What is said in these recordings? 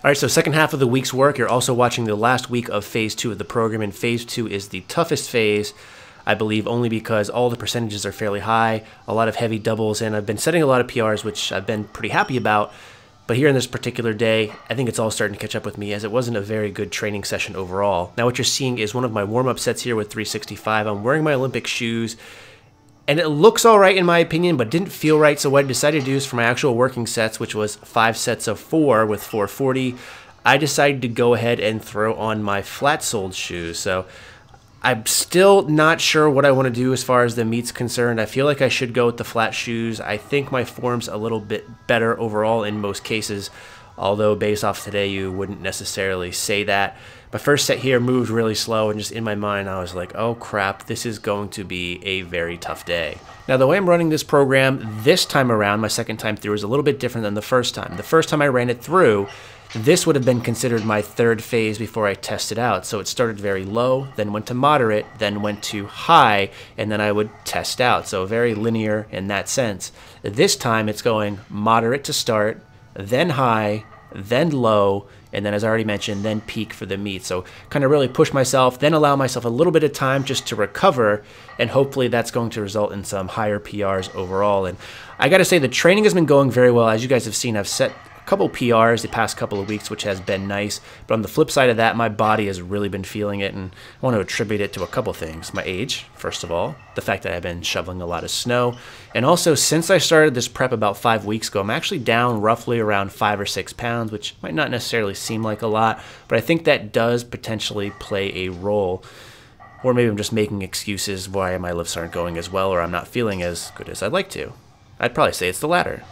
All right, so second half of the week's work, you're also watching the last week of phase 2 of the program, and phase 2 is the toughest phase, I believe, only because all the percentages are fairly high, a lot of heavy doubles, and I've been setting a lot of PRs, which I've been pretty happy about. But here in this particular day, I think it's all starting to catch up with me, as it wasn't a very good training session overall. Now what you're seeing is one of my warm-up sets here with 365. I'm wearing my Olympic shoes, and it looks all right in my opinion, but didn't feel right. So what I decided to do is for my actual working sets, which was 5 sets of 4 with 440, I decided to go ahead and throw on my flat-soled shoes. So I'm still not sure what I want to do as far as the meet's concerned. I feel like I should go with the flat shoes. I think my form's a little bit better overall in most cases, although based off today you wouldn't necessarily say that. My first set here moved really slow, and just in my mind I was like, oh crap, this is going to be a very tough day. Now the way I'm running this program this time around, my second time through, is a little bit different than the first time. The first time I ran it through, this would have been considered my third phase before I tested out. So it started very low, then went to moderate, then went to high, and then I would test out. So very linear in that sense. This time it's going moderate to start, then high, then low, and then as I already mentioned, then peak for the meet. So kind of really push myself, then allow myself a little bit of time just to recover, and hopefully that's going to result in some higher PRs overall. And I gotta say the training has been going very well. As you guys have seen, I've set a couple PRs the past couple of weeks, which has been nice. But on the flip side of that, my body has really been feeling it, and I want to attribute it to a couple things. My age, first of all, the fact that I've been shoveling a lot of snow, and also since I started this prep about 5 weeks ago, I'm actually down roughly around 5 or 6 pounds, which might not necessarily seem like a lot, but I think that does potentially play a role. Or maybe I'm just making excuses why my lifts aren't going as well, or I'm not feeling as good as I'd like to. I'd probably say it's the latter.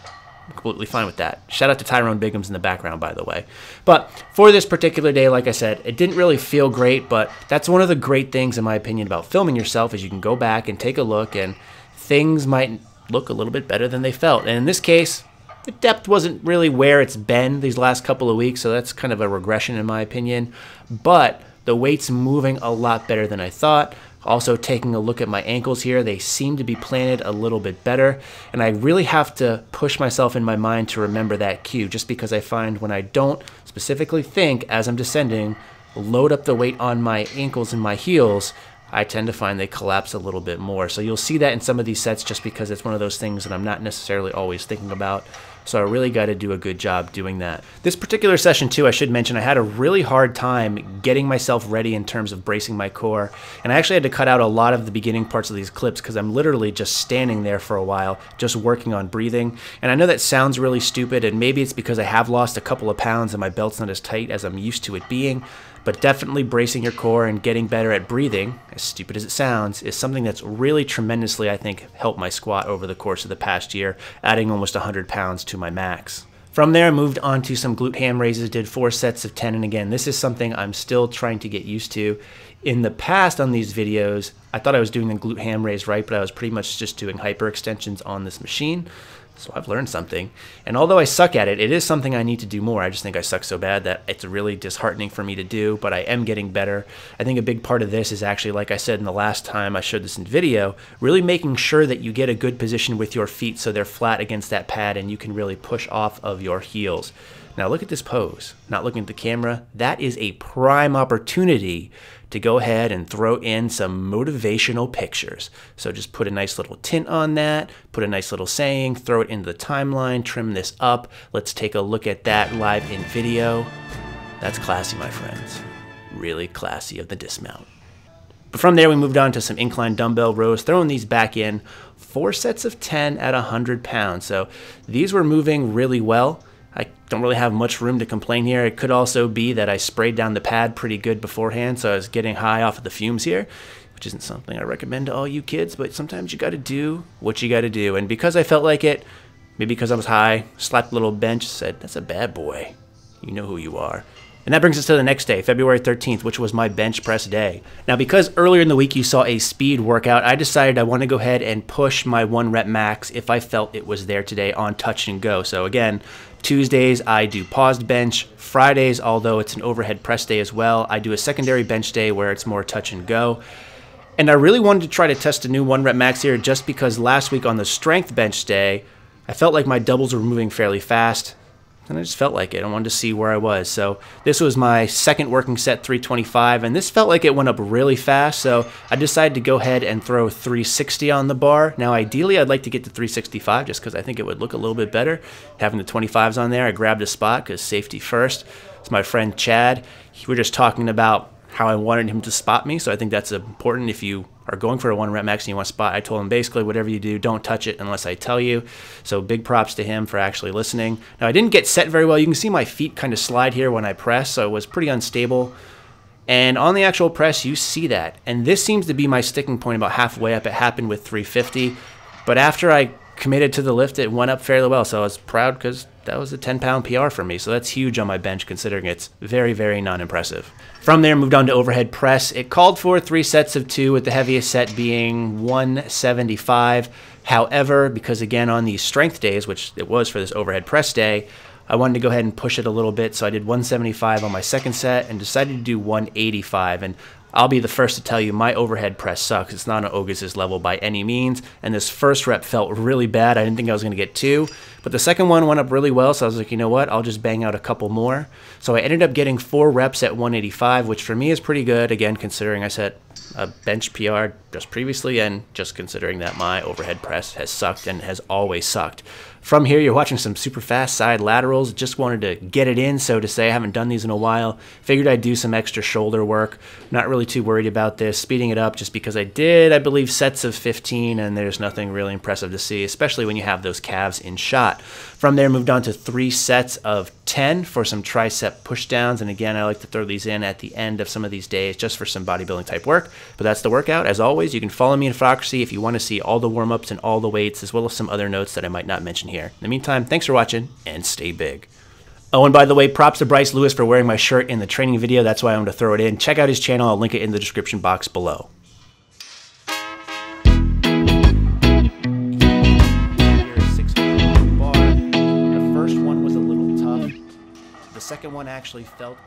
I'm completely fine with that. Shout out to Tyrone Bigham's in the background, by the way. But for this particular day, like I said, it didn't really feel great, but that's one of the great things, in my opinion, about filming yourself, is you can go back and take a look, and things might look a little bit better than they felt. And in this case, the depth wasn't really where it's been these last couple of weeks, so that's kind of a regression in my opinion. But the weight's moving a lot better than I thought. Also taking a look at my ankles here, they seem to be planted a little bit better, and I really have to push myself in my mind to remember that cue, just because I find when I don't specifically think as I'm descending, load up the weight on my ankles and my heels, I tend to find they collapse a little bit more. So you'll see that in some of these sets, just because it's one of those things that I'm not necessarily always thinking about. So I really got to do a good job doing that. This particular session too, I should mention, I had a really hard time getting myself ready in terms of bracing my core. And I actually had to cut out a lot of the beginning parts of these clips because I'm literally just standing there for a while, just working on breathing. And I know that sounds really stupid, and maybe it's because I have lost a couple of pounds and my belt's not as tight as I'm used to it being. But definitely bracing your core and getting better at breathing, as stupid as it sounds, is something that's really tremendously, I think, helped my squat over the course of the past year, adding almost 100 pounds to my max. From there, I moved on to some glute ham raises, did 4 sets of 10, and again, this is something I'm still trying to get used to. In the past on these videos, I thought I was doing the glute ham raise right, but I was pretty much just doing hyperextensions on this machine. So I've learned something, and although I suck at it, it is something I need to do more. I just think I suck so bad that it's really disheartening for me to do, but I am getting better. I think a big part of this is actually, like I said in the last time I showed this in video, really making sure that you get a good position with your feet so they're flat against that pad and you can really push off of your heels. Now look at this pose, not looking at the camera. That is a prime opportunity to go ahead and throw in some motivational pictures. So just put a nice little tint on that, put a nice little saying, throw it into the timeline, trim this up. Let's take a look at that live in video. That's classy, my friends. Really classy of the dismount. But from there, we moved on to some incline dumbbell rows, throwing these back in, 4 sets of 10 at 100 pounds. So these were moving really well. I don't really have much room to complain here. It could also be that I sprayed down the pad pretty good beforehand, so I was getting high off of the fumes here, which isn't something I recommend to all you kids, but sometimes you got to do what you got to do. And because I felt like it, maybe because I was high, slapped a little bench, said, that's a bad boy. You know who you are. And that brings us to the next day, February 13th, which was my bench press day. Now, because earlier in the week you saw a speed workout, I decided I want to go ahead and push my 1 rep max if I felt it was there today on touch and go. So again, Tuesdays I do paused bench. Fridays, although it's an overhead press day as well, I do a secondary bench day where it's more touch and go. And I really wanted to try to test a new 1 rep max here just because last week on the strength bench day, I felt like my doubles were moving fairly fast. and I just felt like it. I wanted to see where I was. So this was my second working set, 325, and this felt like it went up really fast, so I decided to go ahead and throw 360 on the bar. Now ideally I'd like to get to 365 just because I think it would look a little bit better having the 25s on there. I grabbed a spot because safety first. It's my friend Chad. We were just talking about how I wanted him to spot me, so I think that's important if you are going for a 1 rep max and you want to spot. I told him basically whatever you do, don't touch it unless I tell you. So big props to him for actually listening. Now I didn't get set very well. You can see my feet kind of slide here when I press, so it was pretty unstable. And on the actual press, you see that. And this seems to be my sticking point about halfway up. It happened with 350. But after I committed to the lift, it went up fairly well. So I was proud because that was a 10-pound PR for me. So that's huge on my bench considering it's very, very non-impressive. From there, moved on to overhead press. It called for 3 sets of 2 with the heaviest set being 175. However, because again on these strength days, which it was for this overhead press day, I wanted to go ahead and push it a little bit. So I did 175 on my second set and decided to do 185. And I'll be the first to tell you my overhead press sucks. It's not an Ogus' level by any means, and this first rep felt really bad. I didn't think I was going to get 2, but the second one went up really well, so I was like, you know what, I'll just bang out a couple more. So I ended up getting 4 reps at 185, which for me is pretty good, again, considering I set a bench PR just previously and just considering that my overhead press has sucked and has always sucked. From here, you're watching some super fast side laterals. Just wanted to get it in, so to say. I haven't done these in a while. Figured I'd do some extra shoulder work. Not really too worried about this. Speeding it up just because I did, I believe, sets of 15, and there's nothing really impressive to see, especially when you have those calves in shot. From there, moved on to 3 sets of 10 for some tricep pushdowns. And again, I like to throw these in at the end of some of these days just for some bodybuilding type work. But that's the workout. As always, you can follow me in Photocracy if you want to see all the warm-ups and all the weights, as well as some other notes that I might not mention here. In the meantime, thanks for watching, and stay big. Oh, and by the way, props to Bryce Lewis for wearing my shirt in the training video. That's why I wanted to throw it in. Check out his channel. I'll link it in the description box below. The second one actually felt